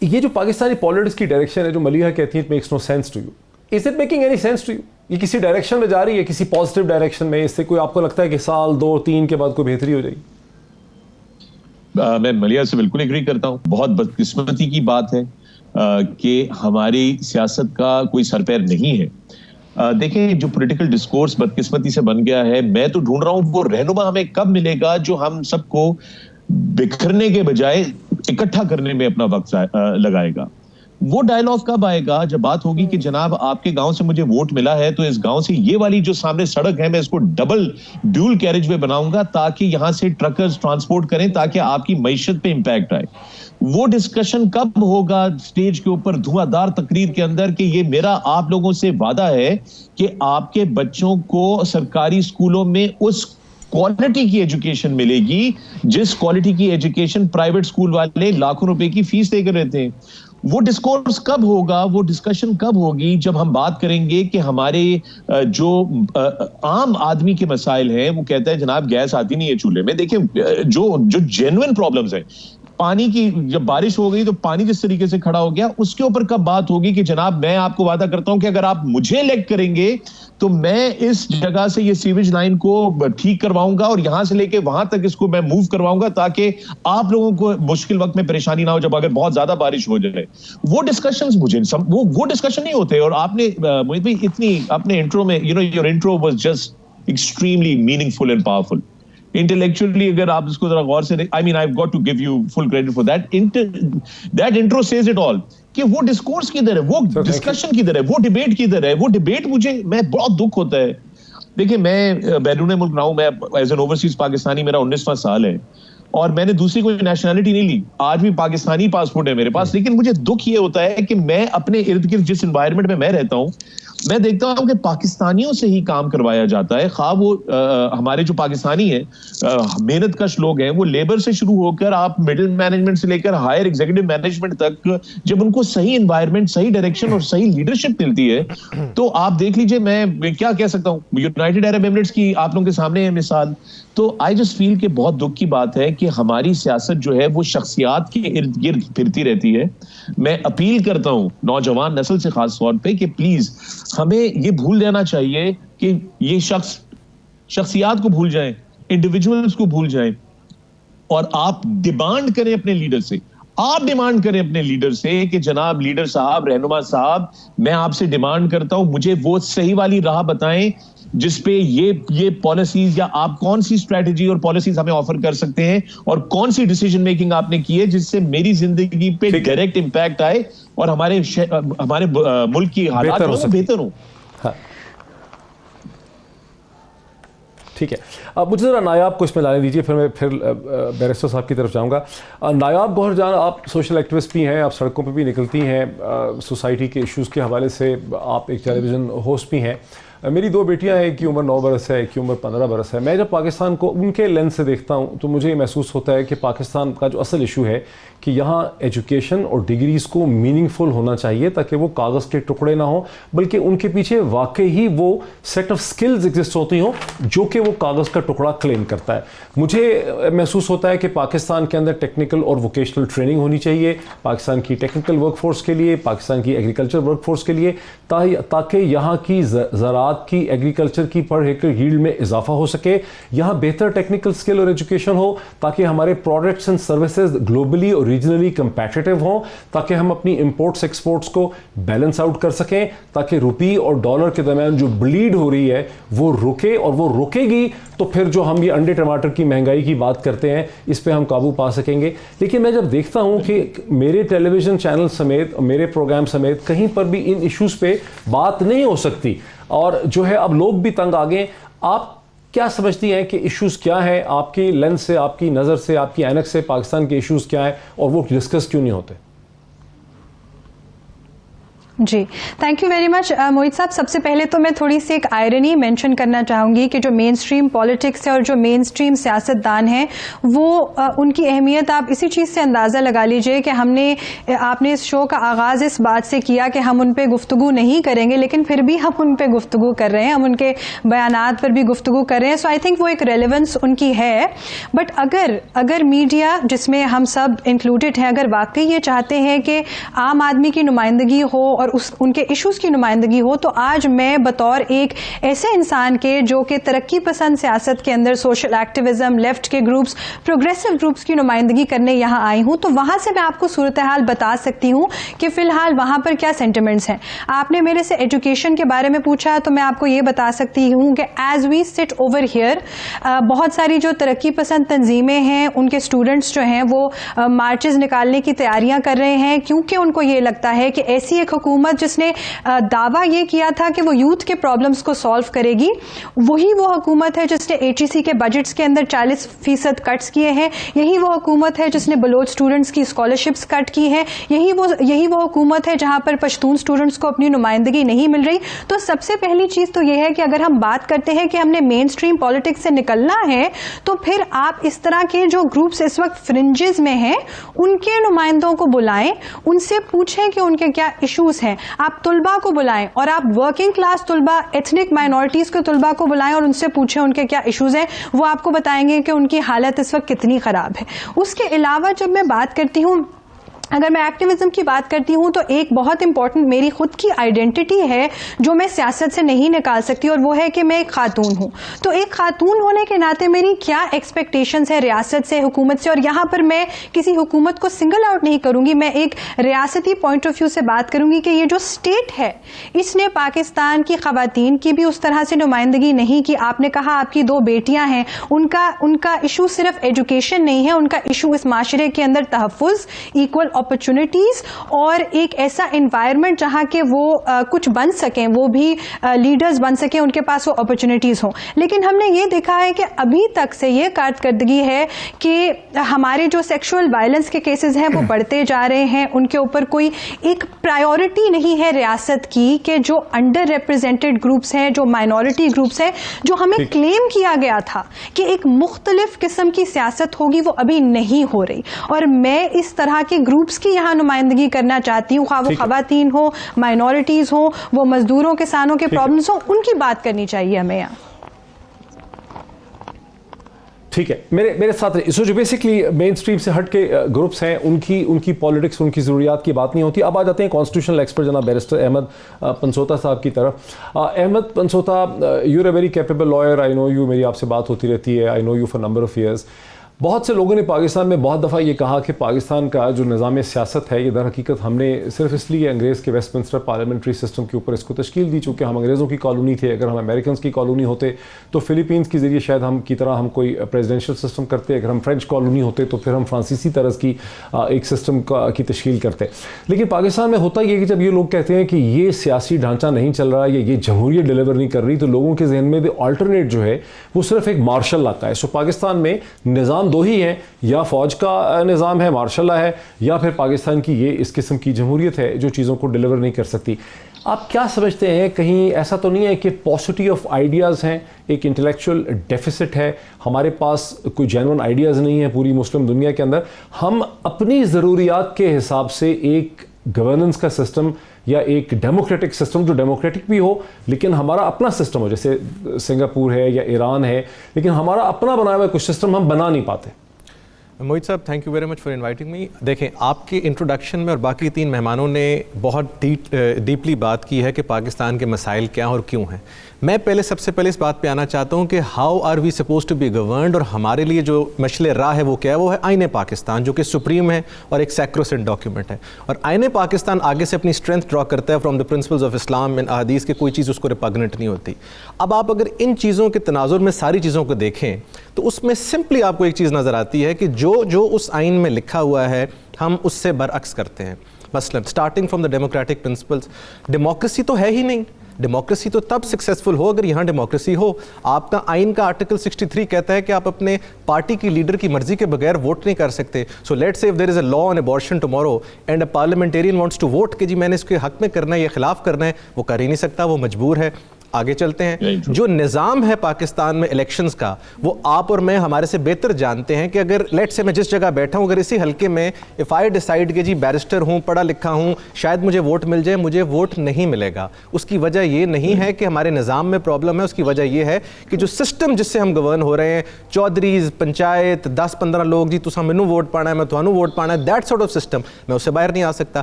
ये जो पाकिस्तानी पॉलिटिक्स की डायरेक्शन है, जो मलिहा कहती है it makes no sense to you, is it making any sense to you? ये किसी डायरेक्शन में जा रही है, किसी पॉजिटिव डायरेक्शन में? इससे कोई आपको लगता है कि साल 2-3 के बाद कोई बेहतरी हो जाएगी? मैं मलिया से बिल्कुल एग्री करता हूँ। बहुत बदकिस्मती की बात है कि हमारी सियासत का कोई सर पैर नहीं है। देखें, जो पॉलिटिकल डिस्कोर्स बदकिस्मती से बन गया है, मैं तो ढूंढ रहा हूँ वो रहनुमा हमें कब मिलेगा जो हम सबको बिखरने के बजाय इकट्ठा करने में अपना वक्त लगाएगा। वो डायलॉग कब आएगा जब बात होगी कि जनाब आपके गांव से मुझे वोट मिला है तो इस गांव से ये वाली जो सामने सड़क है मैं इसको डबल ड्यूल कैरेज वे बनाऊंगा ताकि यहां से ट्रकर्स ट्रांसपोर्ट करें ताकि आपकी मईशत पे इंपैक्ट आए। वो डिस्कशन कब होगा स्टेज के ऊपर धुआंधार तकरीर के अंदर कि ये मेरा आप लोगों से वादा है कि आपके बच्चों को सरकारी स्कूलों में उस क्वालिटी की एजुकेशन मिलेगी जिस क्वालिटी की एजुकेशन प्राइवेट स्कूल वाले लाखों रुपए की फीस देकर रहते हैं। वो डिस्कोर्स कब होगा, वो डिस्कशन कब होगी जब हम बात करेंगे कि हमारे जो आम आदमी के मसाइल हैं, वो कहता है जनाब गैस आती नहीं है चूल्हे में। देखिए जो जेन्युइन प्रॉब्लम्स हैं, पानी की जब बारिश हो गई तो पानी जिस तरीके से खड़ा हो गया, उसके ऊपर कब बात होगी कि जनाब मैं आपको वादा करता हूं कि अगर आप मुझे इलेक्ट करेंगे तो मैं इस जगह से ये सीवेज लाइन को ठीक करवाऊंगा और यहां से लेके वहां तक इसको मैं मूव करवाऊंगा ताकि आप लोगों को मुश्किल वक्त में परेशानी ना हो जब अगर बहुत ज्यादा बारिश हो जाए। वो डिस्कशंस मुझे वो डिस्कशन नहीं होते। और आपने मोहित भाई इतनी अपने इंट्रो में your intro was just extremely meaningful and powerful. Intellectually अगर आप इसको जरा गौर से I mean I have got to give you full credit for that intro says it all कि वो डिस्कोर्स किधर है, वो डिस्कशन किधर है, वो डिबेट किधर है। वो डिबेट मैं बहुत दुख होता है। देखिए मैं बैरून मुल्क रहा हूं, मैं एज एन ओवरसीज पाकिस्तानी, मेरा 19वां साल है और मैंने दूसरी कोई नेशनैलिटी नहीं ली। आज भी पाकिस्तानी पासपोर्ट है मेरे पास। लेकिन मुझे दुख ये होता है कि मैं अपने इर्द गिर्द जिस एनवायरनमेंट में मैं रहता हूं, मैं देखता हूं कि पाकिस्तानियों से ही काम करवाया जाता है। खा वो हमारे जो पाकिस्तानी हैं, मेहनत कश लोग हैं, वो लेबर से शुरू होकर आप मिडिल मैनेजमेंट से लेकर हायर एग्जीक्यूटिव मैनेजमेंट तक, जब उनको सही एनवायरनमेंट, सही डायरेक्शन और सही लीडरशिप मिलती है तो आप देख लीजिए, मैं क्या कह सकता हूं, यूनाइटेड अरब एमिरेट्स की आप लोगों के सामने है मिसाल। तो आई जस्ट फील कि बहुत दुख की बात है कि हमारी सियासत जो है वो शख्सियात के इर्द गिर्द फिरती रहती है। मैं अपील करता हूं नौजवान नस्ल से खास तौर पे कि प्लीज हमें ये भूल जाना चाहिए कि ये शख्सियात को भूल जाएं, इंडिविजुअल्स को भूल जाएं और आप डिमांड करें अपने लीडर से, आप डिमांड करें अपने लीडर से कि जनाब लीडर साहब, रहनुमा साहब, मैं आपसे डिमांड करता हूं मुझे वो सही वाली राह बताएं जिसपे ये पॉलिसीज या आप कौन सी स्ट्रेटजी और पॉलिसीज हमें ऑफर कर सकते हैं और कौन सी डिसीजन मेकिंग आपने की है जिससे मेरी जिंदगी पे डायरेक्ट इंपैक्ट आए और हमारे मुल्क की हालात बेहतर हो। हाँ। ठीक है, अब मुझे ज़रा नायाब को इसमें लाने दीजिए, फिर मैं बैरिस्टर साहब की तरफ जाऊंगा। नायाब गौहर जान, आप सोशल एक्टिविस्ट भी हैं, आप सड़कों पे भी निकलती हैं, सोसाइटी के इश्यूज़ के हवाले से आप एक टेलीविज़न होस्ट भी हैं। मेरी 2 बेटियां हैं, एक की उम्र 9 बरस है, एक की उम्र 15 बरस है। मैं जब पाकिस्तान को उनके लेंस से देखता हूं तो मुझे ये महसूस होता है कि पाकिस्तान का जो असल इशू है कि यहाँ एजुकेशन और डिग्रीज़ को मीनिंगफुल होना चाहिए ताकि वो कागज़ के टुकड़े ना हो, बल्कि उनके पीछे वाकई ही वो सेट ऑफ स्किल्स एग्जिस्ट होती हों जो कि वो कागज़ का टुकड़ा क्लेम करता है। मुझे महसूस होता है कि पाकिस्तान के अंदर टेक्निकल और वोकेशनल ट्रेनिंग होनी चाहिए, पाकिस्तान की टेक्निकल वर्कफोर्स के लिए, पाकिस्तान की एग्रीकल्चर वर्कफोर्स के लिए, ताकि यहाँ की ज़राअत की, एग्रीकल्चर की पर हेक्टर यील्ड में इजाफा हो सके। यहाँ बेहतर टेक्निकल स्किल और एजुकेशन हो ताकि हमारे प्रोडक्ट्स एंड सर्विसेज ग्लोबली और रीजनली कंपेटिटिव हों, ताकि हम अपनी इंपोर्ट्स एक्सपोर्ट्स को बैलेंस आउट कर सकें, ताकि रुपये और डॉलर के दरमियान जो ब्लीड हो रही है वो रुके, और वो रुकेगी तो फिर जो हम ये अंडे टमाटर की महंगाई की बात करते हैं इस पे हम काबू पा सकेंगे। लेकिन मैं जब देखता हूं कि मेरे टेलीविज़न चैनल समेत, मेरे प्रोग्राम समेत कहीं पर भी इन इश्यूज़ पे बात नहीं हो सकती और जो है अब लोग भी तंग आ गए। आप क्या समझती हैं कि इश्यूज़ क्या हैं आपकी लेंस से, आपकी नज़र से, आपकी ऐनक से पाकिस्तान के इश्यूज़ क्या हैं और वो डिस्कस क्यों नहीं होते? जी, थैंक यू वेरी मच मोहित साहब। सबसे पहले तो मैं थोड़ी सी एक आयरनी मेंशन करना चाहूँगी कि जो मेन स्ट्रीम पॉलिटिक्स है और जो मेन स्ट्रीम सियासतदान हैं वो उनकी अहमियत आप इसी चीज़ से अंदाज़ा लगा लीजिए कि आपने इस शो का आगाज़ इस बात से किया कि हम उन पर गुफ्तगू नहीं करेंगे, लेकिन फिर भी हम उन पर गुफ्तगू कर रहे हैं, हम उनके बयानात पर भी गुफ्तगू कर रहे हैं। सो आई थिंक वो एक रेलेवेंस उनकी है। बट अगर मीडिया, जिसमें हम सब इंक्लूडेड हैं, अगर वाकई ये चाहते हैं कि आम आदमी की नुमाइंदगी हो और उनके इश्यूज की नुमाइंदगी हो, तो आज मैं बतौर एक ऐसे इंसान के जो कि तरक्की पसंद सियासत के अंदर सोशल एक्टिविज्म, लेफ्ट के ग्रुप्स, प्रोग्रेसिव ग्रुप्स की नुमाइंदगी करने यहाँ आई हूँ, तो वहाँ से मैं आपको सूरत हाल बता सकती हूँ कि फ़िलहाल वहाँ पर क्या सेंटिमेंट्स हैं। आपने मेरे से एजुकेशन के बारे में पूछा, तो मैं आपको ये बता सकती हूँ कि as we sit over here, बहुत सारी जो तरक्की पसंद तंजीमें हैं, उनके स्टूडेंट्स जो हैं वो मार्चेस निकालने की तैयारियां कर रहे हैं, क्योंकि उनको ये लगता है कि ऐसी एक हुकूमत जिसने दावा ये किया था कि वो यूथ के प्रॉब्लम्स को सॉल्व करेगी, वही वो हुकूमत है जिसने एचईसी के बजट्स के अंदर 40% कट्स किए हैं। यही वो हुकूमत है जिसने बलोच स्टूडेंट्स की स्कॉलरशिप्स कट की हैं। यही वो हुकूमत है जहां पर पश्तून स्टूडेंट्स को अपनी नुमाइंदगी नहीं मिल रही। तो सबसे पहली चीज तो यह है कि अगर हम बात करते हैं कि हमने मेन स्ट्रीम पॉलिटिक्स से निकलना है, तो फिर आप इस तरह के जो ग्रुप्स इस वक्त फ्रिंजेस में हैं, उनके नुमाइंदों को बुलाएं, उनसे पूछें कि उनके क्या इश्यूज हैं। आप तुलबा को बुलाएं और आप वर्किंग क्लास तुलबा, एथनिक माइनॉरिटीज के तुलबा को बुलाएं और उनसे पूछें उनके क्या इश्यूज हैं। वो आपको बताएंगे कि उनकी हालत इस वक्त कितनी खराब है। उसके अलावा जब मैं बात करती हूँ, अगर मैं एक्टिविज्म की बात करती हूं, तो एक बहुत इंपॉर्टेंट मेरी खुद की आइडेंटिटी है जो मैं सियासत से नहीं निकाल सकती, और वो है कि मैं एक खातून हूं। तो एक खातून होने के नाते मेरी क्या एक्सपेक्टेशंस है रियासत से, हुकूमत से, और यहां पर मैं किसी हुकूमत को सिंगल आउट नहीं करूंगी, मैं एक रियासती पॉइंट ऑफ व्यू से बात करूंगी कि ये जो स्टेट है, इसने पाकिस्तान की खवातीन की भी उस तरह से नुमाइंदगी नहीं की। आपने कहा आपकी 2 बेटियां हैं, उनका इशू सिर्फ एजुकेशन नहीं है, उनका इशू इस माशरे के अंदर तहफ़्फ़ुज़, इक्वल अपॉर्चुनिटीज और एक ऐसा एनवायरनमेंट जहां के वो कुछ बन सकें, वो भी लीडर्स बन सकें, उनके पास वो अपॉर्चुनिटीज हों। लेकिन हमने ये देखा है कि अभी तक से ये कारकर्दगी है कि हमारे जो सेक्सुअल वायलेंस के केसेस हैं वो बढ़ते जा रहे हैं, उनके ऊपर कोई एक प्रायोरिटी नहीं है रियासत की कि जो अंडर रिप्रेजेंटेड ग्रुप्स हैं, जो माइनॉरिटी ग्रुप्स हैं, जो हमें क्लेम किया गया था कि एक मुख्तलिफ किस्म की सियासत होगी, वो अभी नहीं हो रही। और मैं इस तरह के ग्रुप्स की यहाँ नुमाइंदगी करना चाहती हूँ, वो खवातीन हो, माइनॉरिटीज हो, वो मजदूरों, किसानों के प्रॉब्लम्स हो, उनकी बात करनी चाहिए हमें यहाँ। ठीक है, मेरे साथ सो जो बेसिकली मेन स्ट्रीम से हट के ग्रुप्स हैं, उनकी पॉलिटिक्स, उनकी ज़रूरियात की बात नहीं होती। अब आ जाते हैं कॉन्स्टिट्यूशनल एक्सपर्ट जनाब बैरिस्टर अहमद पंसोता साहब की तरफ। Ahmed Pansota, you are a very capable lawyer, I know you, मेरी आपसे बात होती रहती है, I know you for number of years. बहुत से लोगों ने पाकिस्तान में बहुत दफ़ा ये कहा कि पाकिस्तान का जो निज़ाम सियासत है, ये दर हकीकत हमने सिर्फ इसलिए अंग्रेज़ के वेस्टमिंस्टर पार्लियामेंट्री सिस्टम के ऊपर इसको तश्कील दी चूँकि हम अंग्रेज़ों की कॉलोनी थे। अगर हम अमेरिकन की कॉलोनी होते तो फ़िलीपींस के ज़रिए शायद हम की तरह हम कोई प्रेसिडेंशियल सिस्टम करते, अगर हम फ्रेंच कॉलोनी होते तो फिर हम फ्रांसीसी तरह की एक सिस्टम की तश्कील करते। लेकिन पाकिस्तान में होता ये कि जब ये लोग कहते हैं कि ये सियासी ढांचा नहीं चल रहा या ये जमहूरियत डिलीवर नहीं कर रही, तो लोगों के जहन में द अल्टरनेट जो है वो सिर्फ एक मार्शल आता है। सो पाकिस्तान में निज़ाम 2 ही हैं, या फ़ौज का निज़ाम है, मार्शल है, या फिर पाकिस्तान की ये इस किस्म की जमहूरियत है जो चीज़ों को डिलीवर नहीं कर सकती। आप क्या समझते हैं, कहीं ऐसा तो नहीं है कि पॉसिटी ऑफ आइडियाज़ हैं, एक इंटेलेक्चुअल डेफिसिट है, हमारे पास कोई जेन्युइन आइडियाज़ नहीं है पूरी मुस्लिम दुनिया के अंदर, हम अपनी ज़रूरियात के हिसाब से एक गवर्नेंस का सिस्टम या एक डेमोक्रेटिक सिस्टम, जो डेमोक्रेटिक भी हो लेकिन हमारा अपना सिस्टम हो, जैसे सिंगापुर है या ईरान है, लेकिन हमारा अपना बनाया हुआ कुछ सिस्टम हम बना नहीं पाते। मोहित साहब, thank you very much for inviting me. देखें, आपके इंट्रोडक्शन में और बाकी 3 मेहमानों ने बहुत डीपली बात की है कि पाकिस्तान के मसाइल क्या और क्यों हैं। मैं सबसे पहले इस बात पे आना चाहता हूँ कि how are we suppose to be governed, और हमारे लिए जो मशले राह है वो क्या है, वो है आईने पाकिस्तान, जो कि सुप्रीम है और एक सैक्रोसेंट डॉक्यूमेंट है। और आईने पाकिस्तान आगे से अपनी स्ट्रेंथ ड्रॉ करता है from the principles of Islam and अहदीस के, कोई चीज़ उसको रिपग्नेंट नहीं होती। अब आप अगर इन चीज़ों के तनाजुर में सारी चीज़ों को देखें तो उसमें सिंपली आपको एक चीज़ नज़र आती है कि जो उस आइन में लिखा हुआ है हम उससे बरअक्स करते हैं। मसलन starting from the democratic principles, democracy तो है ही नहीं। डेमोक्रेसी तो तब सक्सेसफुल हो अगर यहाँ डेमोक्रेसी हो। आपका आइन का आर्टिकल 63 कहता है कि आप अपने पार्टी की लीडर की मर्जी के बगैर वोट नहीं कर सकते। So let's say if there is a law on abortion tomorrow and a parliamentarian wants to vote कि जी मैंने इसके हक में करना है या खिलाफ करना है, वो कर ही नहीं सकता, वो मजबूर है। आगे चलते हैं, जो निज़ाम है पाकिस्तान में इलेक्शंस का, वो आप और मैं हमारे से बेहतर जानते हैं कि अगर लेट से मैं जिस जगह बैठा हूं, अगर इसी हल्के में इफ़ आई डिसाइड कि जी बैरिस्टर हूं, पढ़ा लिखा हूं, शायद मुझे वोट मिल जाए, मुझे वोट नहीं मिलेगा। उसकी वजह ये नहीं है कि हमारे निज़ाम में प्रॉब्लम है, उसकी वजह ये है कि जो सिस्टम जिससे हम गवर्न हो रहे हैं, चौधरीज, पंचायत, 10-15 लोग जी तुसा मैनू वोट पाना है, मैं तुहानू वोट पाना है, दैट सॉर्ट ऑफ सिस्टम, मैं उससे बाहर नहीं आ सकता।